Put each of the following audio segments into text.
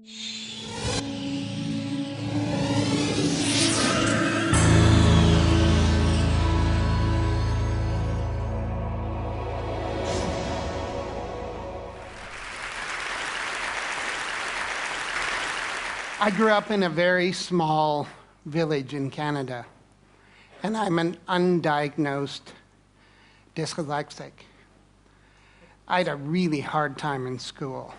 I grew up in a very small village in Canada, and I'm an undiagnosed dyslexic. I had a really hard time in school.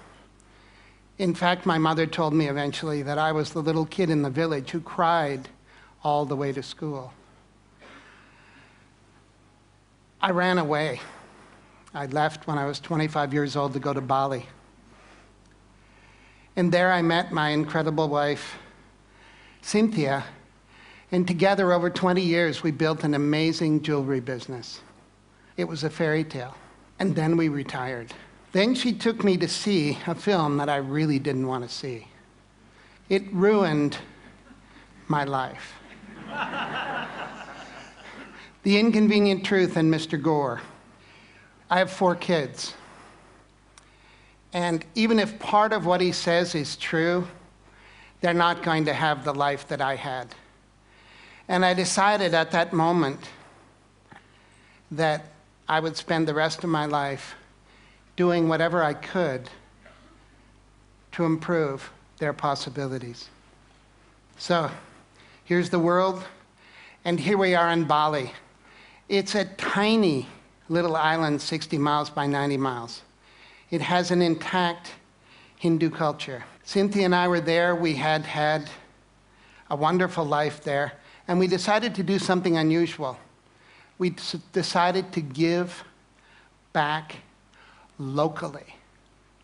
In fact, my mother told me eventually that I was the little kid in the village who cried all the way to school. I ran away. I left when I was 25 years old to go to Bali. And there I met my incredible wife, Cynthia, and together over 20 years we built an amazing jewelry business. It was a fairy tale. And then we retired. Then she took me to see a film that I really didn't want to see. It ruined my life. The Inconvenient Truth and Mr. Gore. I have 4 kids. And even if part of what he says is true, they're not going to have the life that I had. And I decided at that moment that I would spend the rest of my life doing whatever I could to improve their possibilities. So here's the world, and here we are in Bali. It's a tiny little island, 60 miles by 90 miles. It has an intact Hindu culture. Cynthia and I were there. We had had a wonderful life there, and we decided to do something unusual. We decided to give back locally.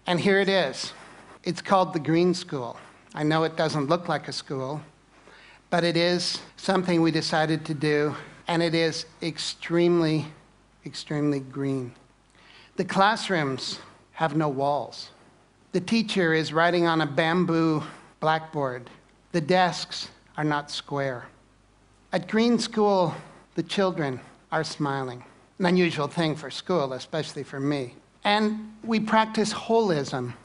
And here it is. It's called the Green School. I know it doesn't look like a school, but it is something we decided to do, and it is extremely, extremely green. The classrooms have no walls. The teacher is writing on a bamboo blackboard. The desks are not square. At Green School, the children are smiling. An unusual thing for school, especially for me. And we practice holism.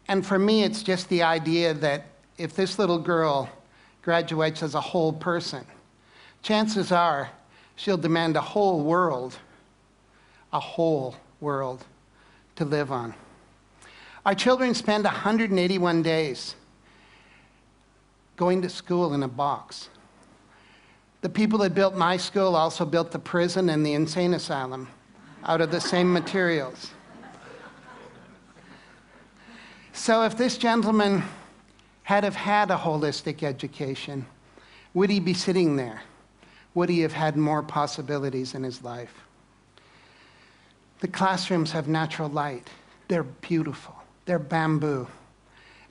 And for me, it's just the idea that if this little girl graduates as a whole person, chances are she'll demand a whole world to live on. Our children spend 181 days going to school in a box. The people that built my school also built the prison and the insane asylum out of the same materials. So if this gentleman had have had a holistic education, would he be sitting there? Would he have had more possibilities in his life? The classrooms have natural light. They're beautiful. They're bamboo.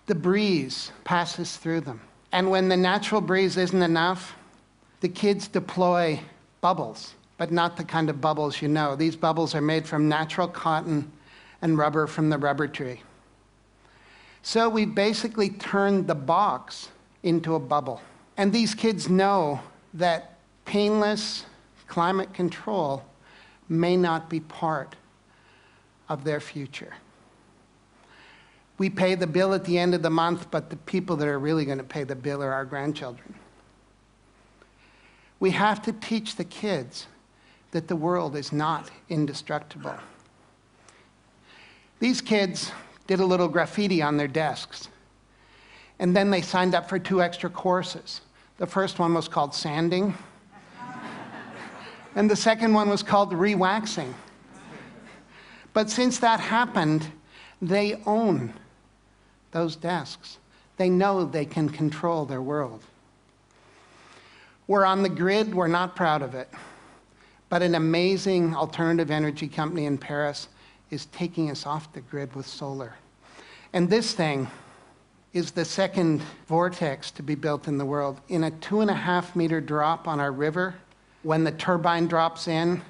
The breeze passes through them. And when the natural breeze isn't enough, the kids deploy bubbles, but not the kind of bubbles you know. These bubbles are made from natural cotton and rubber from the rubber tree. So we basically turned the box into a bubble. And these kids know that painless climate control may not be part of their future. We pay the bill at the end of the month, but the people that are really going to pay the bill are our grandchildren. We have to teach the kids that the world is not indestructible. These kids did a little graffiti on their desks, and then they signed up for 2 extra courses. The first one was called sanding, and the second one was called re-waxing. But since that happened, they own those desks. They know they can control their world. We're on the grid, we're not proud of it. But an amazing alternative energy company in Paris is taking us off the grid with solar. And this thing is the second vortex to be built in the world. In a 2.5-meter drop on our river, when the turbine drops in,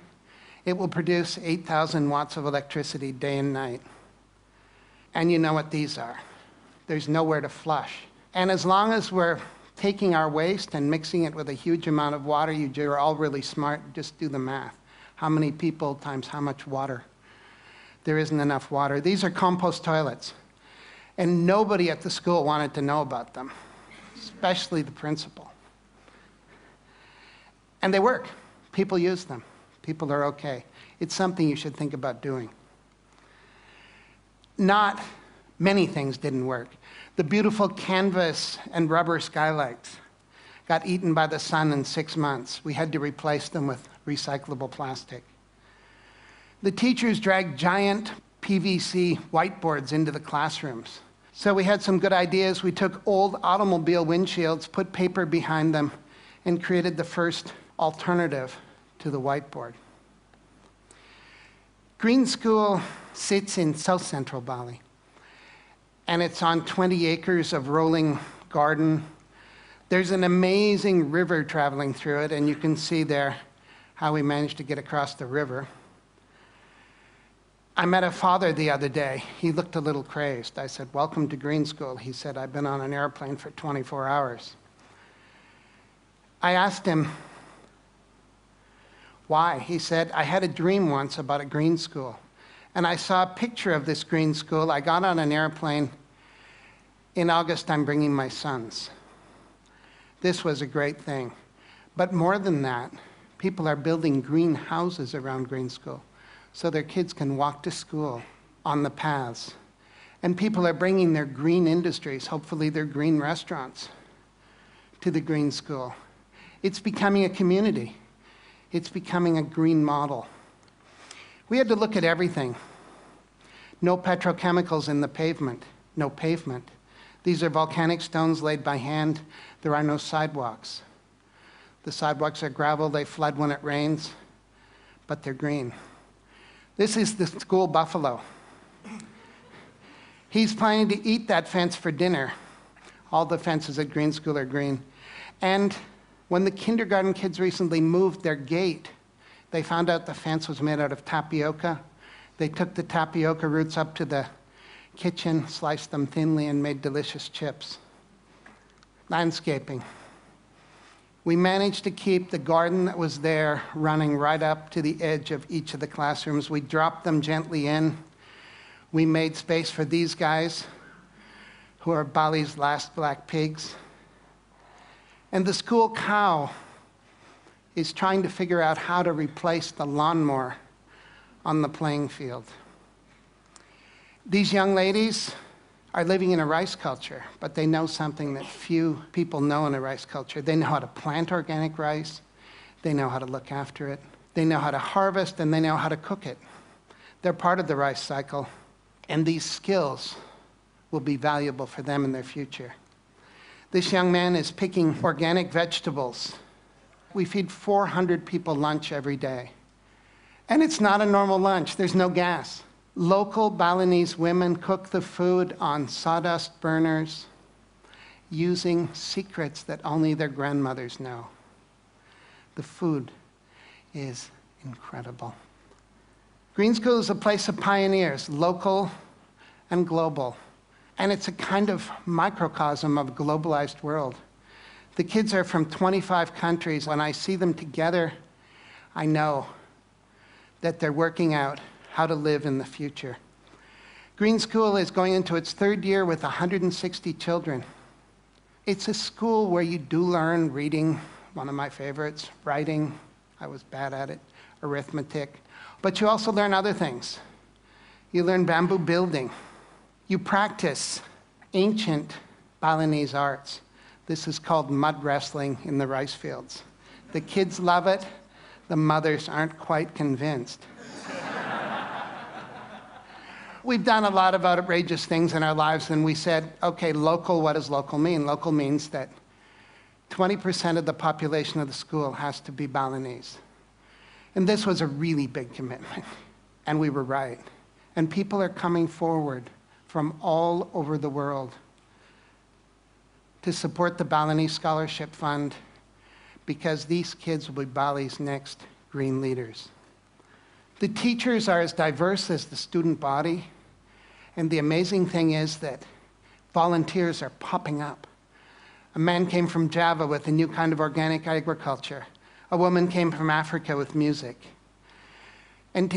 it will produce 8,000 watts of electricity day and night. And you know what these are. There's nowhere to flush. And as long as we're taking our waste and mixing it with a huge amount of water, you're all really smart, just do the math. How many people times how much water? There isn't enough water. These are compost toilets. And nobody at the school wanted to know about them, especially the principal. And they work. People use them. People are okay. It's something you should think about doing. Not many things didn't work. The beautiful canvas and rubber skylights got eaten by the sun in 6 months. We had to replace them with recyclable plastic. The teachers dragged giant PVC whiteboards into the classrooms. So we had some good ideas. We took old automobile windshields, put paper behind them, and created the first alternative to the whiteboard. Green School sits in South Central Bali, and it's on 20 acres of rolling garden. There's an amazing river traveling through it, and you can see there how we managed to get across the river. I met a father the other day. He looked a little crazed. I said, "Welcome to Green School." He said, "I've been on an airplane for 24 hours. I asked him, why? He said, "I had a dream once about a green school. And I saw a picture of this green school. I got on an airplane. In August, I'm bringing my sons." This was a great thing. But more than that, people are building green houses around Green School so their kids can walk to school on the paths. And people are bringing their green industries, hopefully their green restaurants, to the Green School. It's becoming a community. It's becoming a green model. We had to look at everything. No petrochemicals in the pavement. No pavement. These are volcanic stones laid by hand. There are no sidewalks. The sidewalks are gravel. They flood when it rains, but they're green. This is the school buffalo. He's planning to eat that fence for dinner. All the fences at Green School are green. And when the kindergarten kids recently moved their gate, they found out the fence was made out of tapioca. They took the tapioca roots up to the kitchen, sliced them thinly, and made delicious chips. Landscaping. We managed to keep the garden that was there running right up to the edge of each of the classrooms. We dropped them gently in. We made space for these guys, who are Bali's last black pigs. And the school cow is trying to figure out how to replace the lawnmower on the playing field. These young ladies are living in a rice culture, but they know something that few people know in a rice culture. They know how to plant organic rice, they know how to look after it, they know how to harvest, and they know how to cook it. They're part of the rice cycle, and these skills will be valuable for them in their future. This young man is picking organic vegetables. We feed 400 people lunch every day. And it's not a normal lunch. There's no gas. Local Balinese women cook the food on sawdust burners using secrets that only their grandmothers know. The food is incredible. Green School is a place of pioneers, local and global. And it's a kind of microcosm of a globalized world. The kids are from 25 countries. When I see them together, I know that they're working out how to live in the future. Green School is going into its 3rd year with 160 children. It's a school where you do learn reading, one of my favorites, writing, I was bad at it, arithmetic, but you also learn other things. You learn bamboo building. You practice ancient Balinese arts. This is called mud wrestling in the rice fields. The kids love it. The mothers aren't quite convinced. We've done a lot of outrageous things in our lives, and we said, okay, local, what does local mean? Local means that 20% of the population of the school has to be Balinese. And this was a really big commitment, and we were right. And people are coming forward from all over the world to support the Balinese Scholarship Fund, because these kids will be Bali's next green leaders. The teachers are as diverse as the student body, and the amazing thing is that volunteers are popping up. A man came from Java with a new kind of organic agriculture. A woman came from Africa with music. And